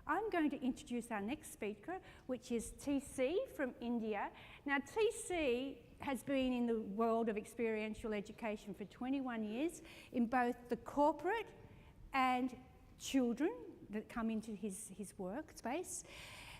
I'm going to introduce our next speaker, which is TC from India. Now, TC has been in the world of experiential education for 21 years in both the corporate and children that come into his workspace.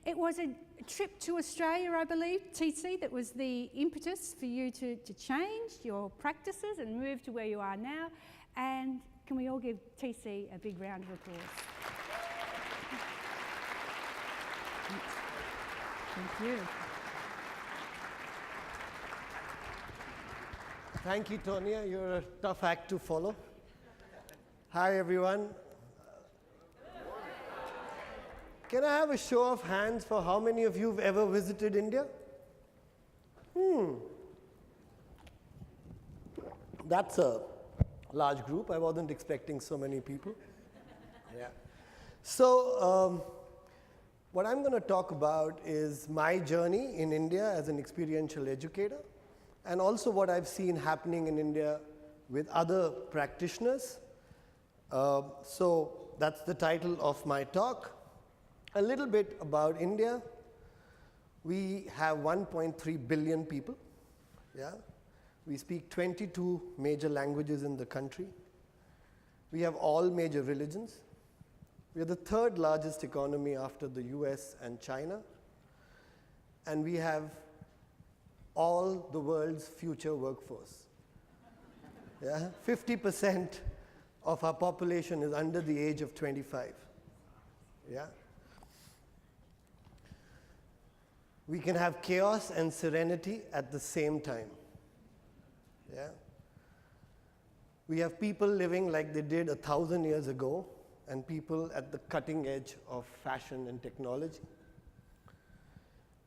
It was a trip to Australia, I believe, TC, that was the impetus for you to change your practices and move to where you are now. And can we all give TC a big round of applause? Thank you. Thank you, Tonya. You're a tough act to follow. Hi, everyone. Can I have a show of hands for how many of you have ever visited India? That's a large group. I wasn't expecting so many people. Yeah. So, what I'm going to talk about is my journey in India as an experiential educator, and also what I've seen happening in India with other practitioners. So that's the title of my talk. A little bit about India. We have 1.3 billion people. Yeah? We speak 22 major languages in the country. We have all major religions. We are the third largest economy after the US and China. And we have all the world's future workforce. Yeah? 50% of our population is under the age of 25. Yeah? We can have chaos and serenity at the same time. Yeah? We have people living like they did 1,000 years ago, and people at the cutting edge of fashion and technology.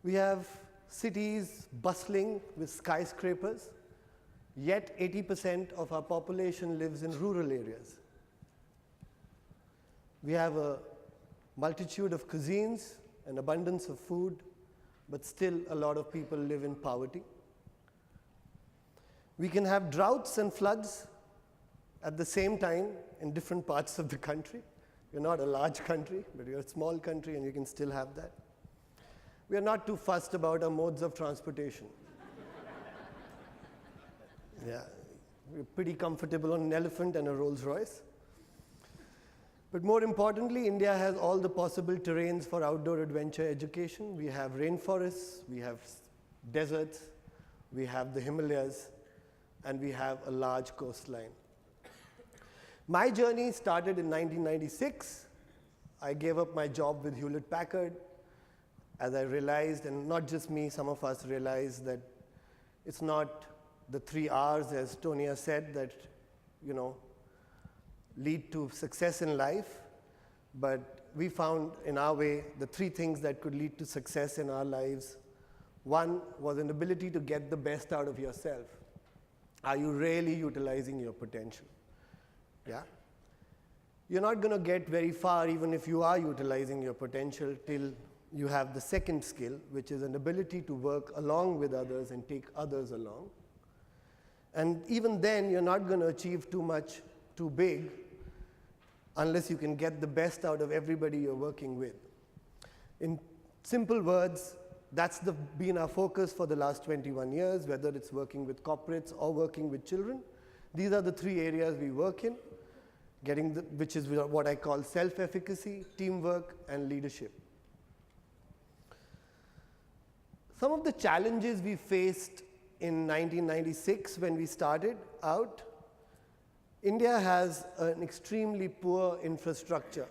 We have cities bustling with skyscrapers, yet 80% of our population lives in rural areas. We have a multitude of cuisines, an abundance of food, but still a lot of people live in poverty. We can have droughts and floods at the same time in different parts of the country. You're not a large country, but you're a small country and you can still have that. We are not too fussed about our modes of transportation. Yeah, we're pretty comfortable on an elephant and a Rolls Royce. But more importantly, India has all the possible terrains for outdoor adventure education. We have rainforests, we have deserts, we have the Himalayas, and we have a large coastline. My journey started in 1996. I gave up my job with Hewlett-Packard as I realized, and not just me, some of us realized that it's not the 3 R's, as Tonya said, that lead to success in life, but we found in our way the 3 things that could lead to success in our lives. One was an ability to get the best out of yourself. Are you really utilizing your potential? Yeah? You're not going to get very far even if you are utilizing your potential till you have the second skill, which is an ability to work along with others and take others along. And even then, you're not going to achieve too much, too big, unless you can get the best out of everybody you're working with. In simple words, that's been our focus for the last 21 years, whether it's working with corporates or working with children. These are the 3 areas we work in, which is what I call self-efficacy, teamwork, and leadership. Some of the challenges we faced in 1996 when we started out, India has an extremely poor infrastructure.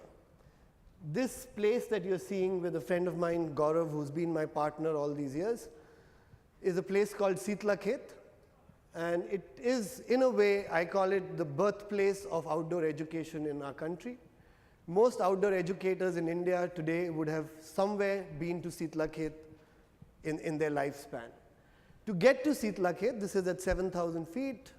This place that you're seeing with a friend of mine, Gaurav, who's been my partner all these years, is a place called Sitlakhet. And it is, in a way, I call it the birthplace of outdoor education in our country. Most outdoor educators in India today would have somewhere been to Sitlakhet in their lifespan. To get to Sitlakhet, this is at 7,000 feet.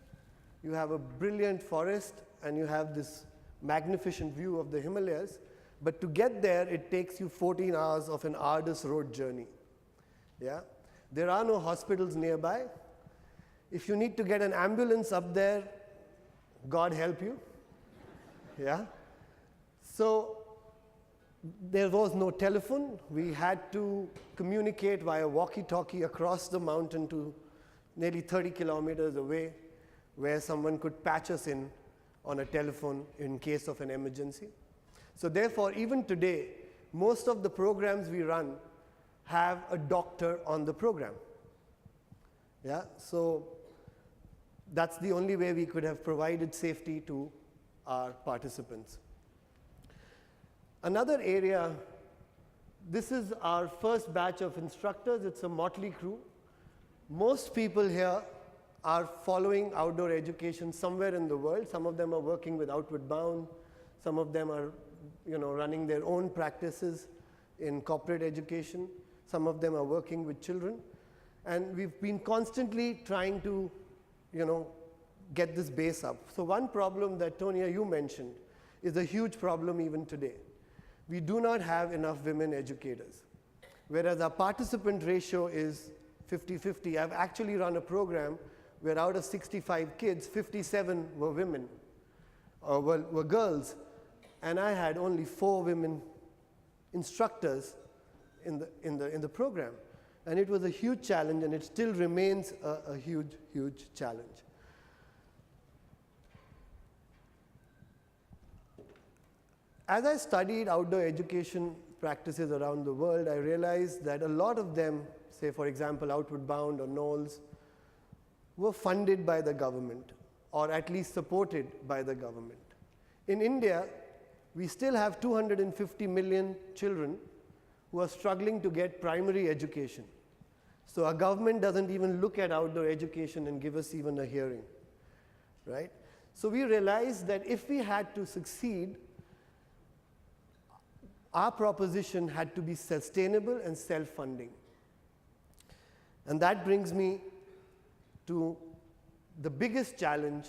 You have a brilliant forest, and you have this magnificent view of the Himalayas. But to get there, it takes you 14 hours of an arduous road journey. Yeah? There are no hospitals nearby. If you need to get an ambulance up there, God help you. Yeah? So There was no telephone. We had to communicate via walkie-talkie across the mountain to nearly 30 kilometers away, where someone could patch us in on a telephone in case of an emergency. So therefore, even today, most of the programs we run have a doctor on the program. Yeah, so that's the only way we could have provided safety to our participants. Another area, this is our first batch of instructors. It's a motley crew. Most people here are following outdoor education somewhere in the world. Some of them are working with Outward Bound. Some of them are running their own practices in corporate education. Some of them are working with children. And we've been constantly trying to get this base up. So one problem that, Tonya, you mentioned is a huge problem even today. We do not have enough women educators. Whereas our participant ratio is 50-50. I've actually run a program where out of 65 kids, 57 were women, or were girls, and I had only 4 women instructors in the program. And it was a huge challenge, and it still remains a huge, huge challenge. As I studied outdoor education practices around the world, I realized that a lot of them, say for example Outward Bound or Knowles, were funded by the government, or at least supported by the government. In India, we still have 250 million children who are struggling to get primary education. So our government doesn't even look at outdoor education and give us even a hearing, right? So we realized that if we had to succeed, our proposition had to be sustainable and self-funding. And that brings me to the biggest challenge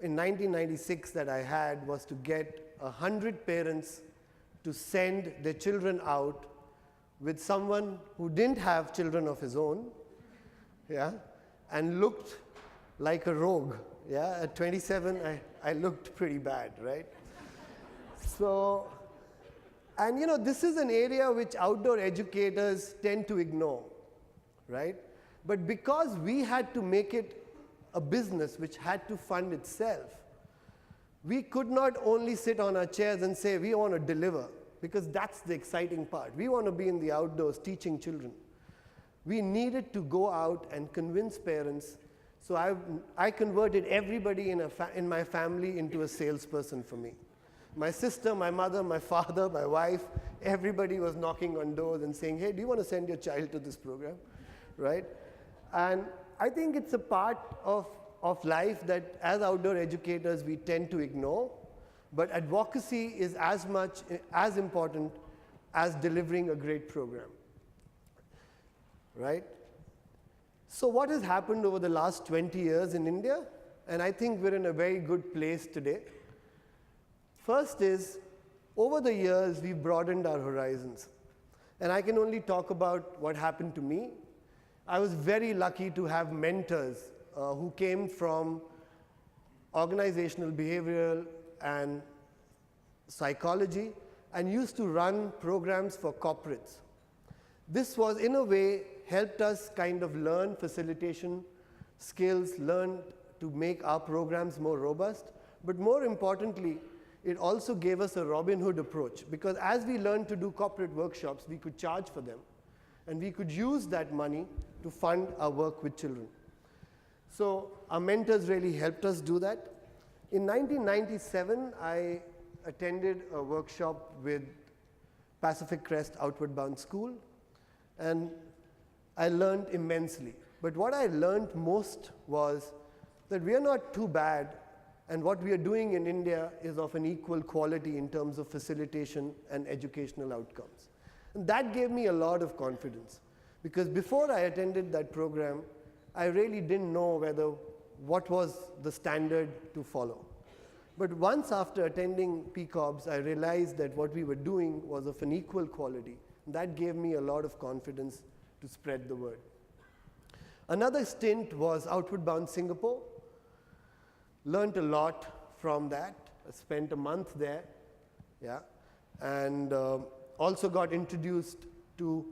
in 1996 that I had, was to get 100 parents to send their children out with someone who didn't have children of his own, yeah, and looked like a rogue. Yeah, at 27, I looked pretty bad, right? So, and this is an area which outdoor educators tend to ignore, right? But because we had to make it a business which had to fund itself, we could not only sit on our chairs and say, we want to deliver, because that's the exciting part. We want to be in the outdoors teaching children. We needed to go out and convince parents. So I converted everybody in my family into a salesperson for me. My sister, my mother, my father, my wife, everybody was knocking on doors and saying, hey, do you want to send your child to this program, right? And I think it's a part of life that as outdoor educators we tend to ignore, but advocacy is as important as delivering a great program, right? So what has happened over the last 20 years in India? And I think we're in a very good place today. First is, over the years, we've broadened our horizons. And I can only talk about what happened to me. I was very lucky to have mentors who came from organizational behavioral and psychology and used to run programs for corporates. This was, in a way, helped us kind of learn facilitation skills, learn to make our programs more robust. But more importantly, it also gave us a Robin Hood approach, because as we learned to do corporate workshops, we could charge for them, and we could use that money to fund our work with children. So our mentors really helped us do that. In 1997, I attended a workshop with Pacific Crest Outward Bound School, and I learned immensely. But what I learned most was that we are not too bad, and what we are doing in India is of an equal quality in terms of facilitation and educational outcomes. And that gave me a lot of confidence, because before I attended that program, I really didn't know what was the standard to follow. But once after attending PCOBs, I realized that what we were doing was of an equal quality. And that gave me a lot of confidence to spread the word. Another stint was Outward Bound Singapore. Learned a lot from that. I spent a month there, yeah. and also got introduced to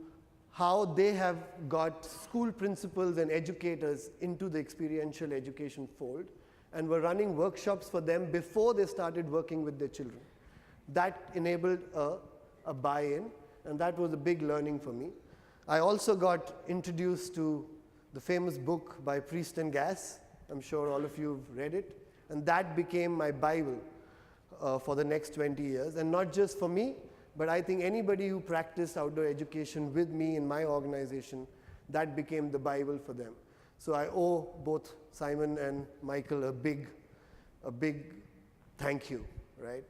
how they have got school principals and educators into the experiential education fold and were running workshops for them before they started working with their children. That enabled a buy-in, and that was a big learning for me. I also got introduced to the famous book by Priest and Gass. I'm sure all of you have read it. And that became my Bible for the next 20 years. And not just for me, but I think anybody who practiced outdoor education with me in my organization, that became the Bible for them. So I owe both Simon and Michael a big thank you, right?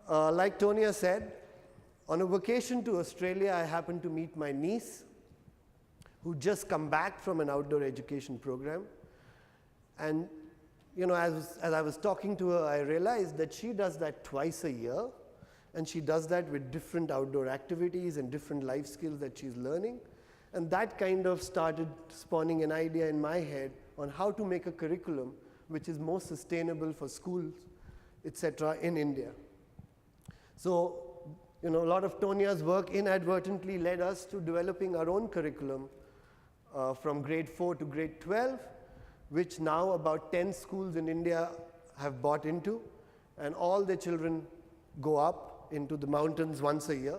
Like Tonia said, on a vacation to Australia, I happened to meet my niece, who just come back from an outdoor education program. And you know, as I was talking to her, I realized that she does that twice a year, and she does that with different outdoor activities and different life skills that she's learning. And that kind of started spawning an idea in my head on how to make a curriculum which is more sustainable for schools, etc., in India. So, you know, a lot of Tonia's work inadvertently led us to developing our own curriculum from grade 4 to grade 12, which now about 10 schools in India have bought into, and all the children go up into the mountains once a year,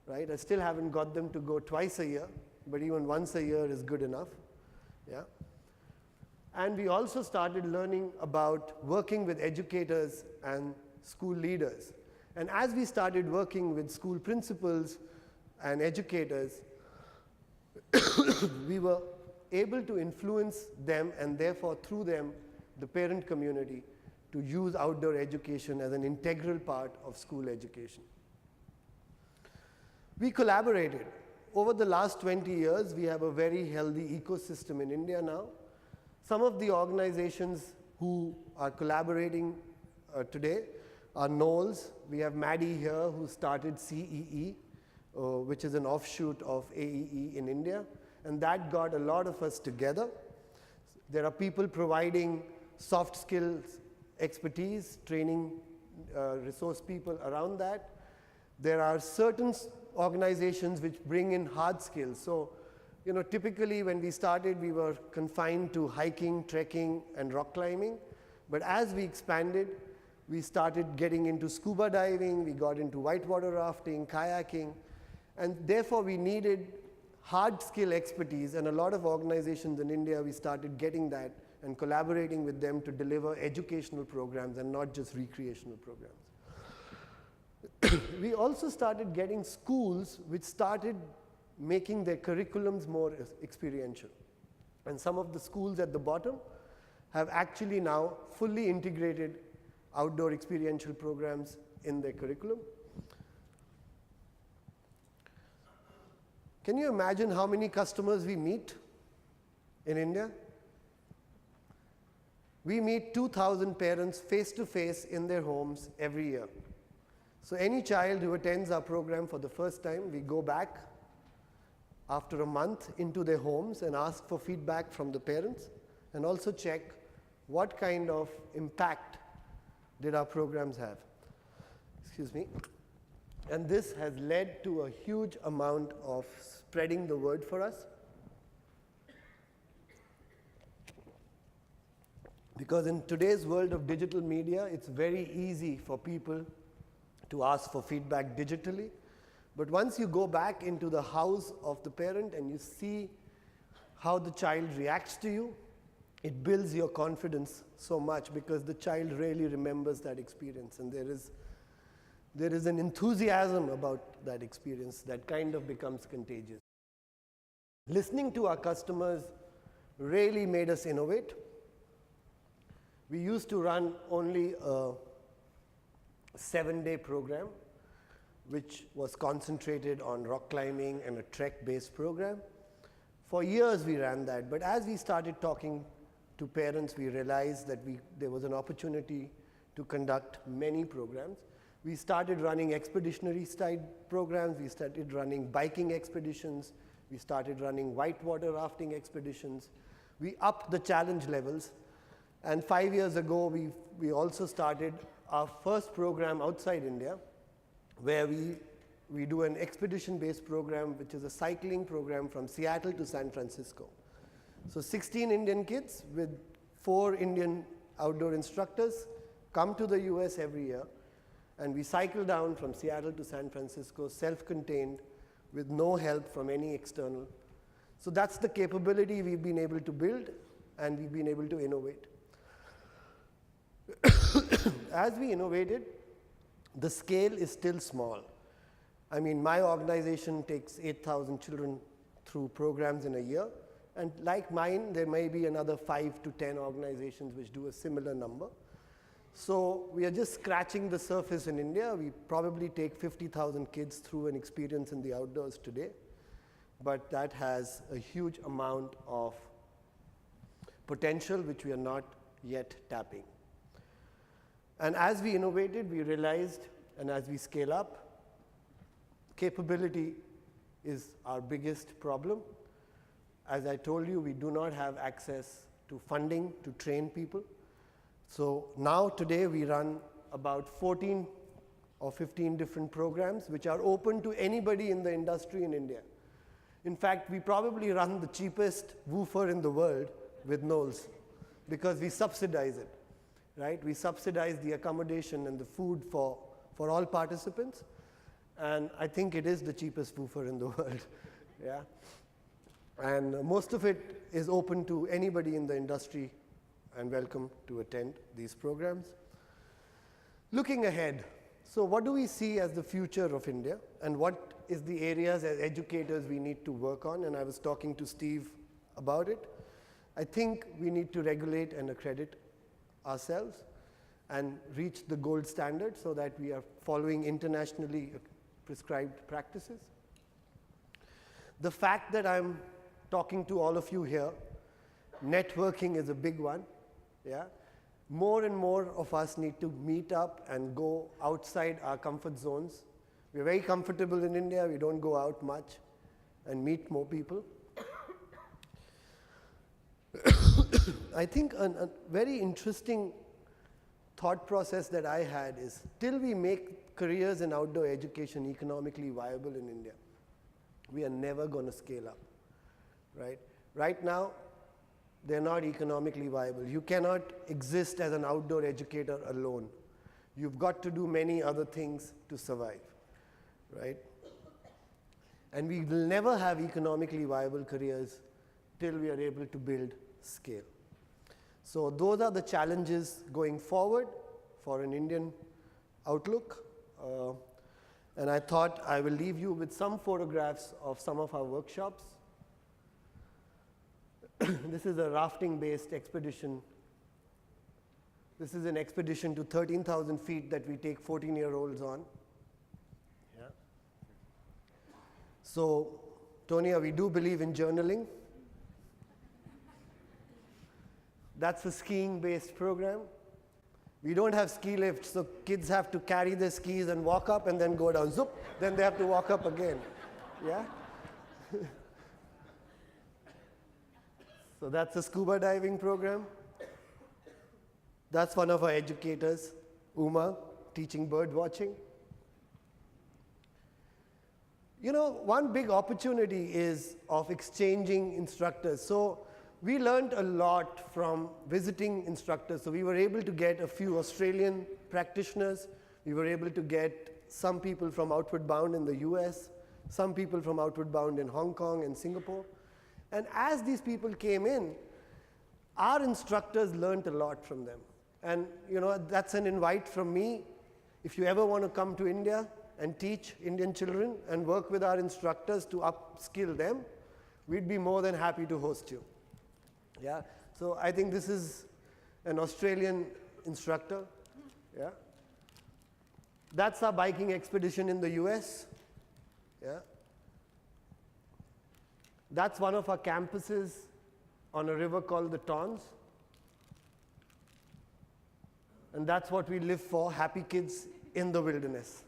right? I still haven't got them to go twice a year, but even once a year is good enough, yeah? And we also started learning about working with educators and school leaders. And as we started working with school principals and educators, we were able to influence them, and therefore through them, the parent community, to use outdoor education as an integral part of school education. We collaborated. Over the last 20 years, we have a very healthy ecosystem in India now. Some of the organizations who are collaborating today are Knowles. We have Maddie here, who started CEE, which is an offshoot of AEE in India. And that got a lot of us together. There are people providing soft skills expertise, training resource people around that. There are certain organizations which bring in hard skills. So, you know, typically when we started, we were confined to hiking, trekking, and rock climbing. But as we expanded, we started getting into scuba diving, we got into whitewater rafting, kayaking, and therefore we needed hard skill expertise, and a lot of organizations in India, we started getting that and collaborating with them to deliver educational programs and not just recreational programs. We also started getting schools which started making their curriculums more experiential. And some of the schools at the bottom have actually now fully integrated outdoor experiential programs in their curriculum. Can you imagine how many customers we meet in India? We meet 2,000 parents face-to-face in their homes every year. So any child who attends our program for the first time, we go back after a month into their homes and ask for feedback from the parents, and also check what kind of impact did our programs have. Excuse me. And this has led to a huge amount of spreading the word for us. Because in today's world of digital media, it's very easy for people to ask for feedback digitally. But once you go back into the house of the parent and you see how the child reacts to you, it builds your confidence so much, because the child really remembers that experience, and there is an enthusiasm about that experience that kind of becomes contagious. Listening to our customers really made us innovate. We used to run only a 7-day program, which was concentrated on rock climbing and a trek-based program. For years we ran that, but as we started talking to parents, we realized that there was an opportunity to conduct many programs. We started running expeditionary-style programs, we started running biking expeditions, we started running whitewater rafting expeditions. We upped the challenge levels, and 5 years ago we also started our first program outside India, where we do an expedition-based program, which is a cycling program from Seattle to San Francisco. So 16 Indian kids with 4 Indian outdoor instructors come to the US every year, and we cycle down from Seattle to San Francisco, self-contained, with no help from any external. So that's the capability we've been able to build, and we've been able to innovate. As we innovated, the scale is still small. I mean, my organization takes 8,000 children through programs in a year, and like mine, there may be another 5 to 10 organizations which do a similar number. So we are just scratching the surface in India. We probably take 50,000 kids through an experience in the outdoors today, but that has a huge amount of potential which we are not yet tapping. And as we innovated, we realized, and as we scale up, capability is our biggest problem. As I told you, we do not have access to funding to train people. So now today we run about 14 or 15 different programs which are open to anybody in the industry in India. In fact, we probably run the cheapest woofer in the world with Knowles because we subsidize it, right? We subsidize the accommodation and the food for all participants, and I think it is the cheapest woofer in the world, yeah? And most of it is open to anybody in the industry and welcome to attend these programs. Looking ahead, so what do we see as the future of India, and what is the areas as educators we need to work on? And I was talking to Steve about it. I think we need to regulate and accredit ourselves and reach the gold standard so that we are following internationally prescribed practices. The fact that I'm talking to all of you here, networking is a big one. Yeah? More and more of us need to meet up and go outside our comfort zones. We're very comfortable in India. We don't go out much and meet more people. I think a very interesting thought process that I had is, till we make careers in outdoor education economically viable in India, we are never going to scale up, right? Right now, they're not economically viable. You cannot exist as an outdoor educator alone. You've got to do many other things to survive, right? And we will never have economically viable careers till we are able to build scale. So those are the challenges going forward for an Indian outlook. And I thought I will leave you with some photographs of some of our workshops. This is a rafting-based expedition. This is an expedition to 13,000 feet that we take 14-year-olds on. Yeah. So, Tonia, we do believe in journaling. That's a skiing-based program. We don't have ski lifts, so kids have to carry their skis and walk up and then go down, zoop, then they have to walk up again. Yeah? So that's a scuba diving program. That's one of our educators, Uma, teaching bird watching. You know, one big opportunity is of exchanging instructors. So we learned a lot from visiting instructors. So we were able to get a few Australian practitioners. We were able to get some people from Outward Bound in the US, some people from Outward Bound in Hong Kong and Singapore. And as these people came in, our instructors learned a lot from them. And you know, that's an invite from me. If you ever want to come to India and teach Indian children and work with our instructors to upskill them, we'd be more than happy to host you. Yeah? So I think this is an Australian instructor. Yeah? That's our biking expedition in the US. Yeah? That's one of our campuses on a river called the Tons. And that's what we live for, happy kids in the wilderness.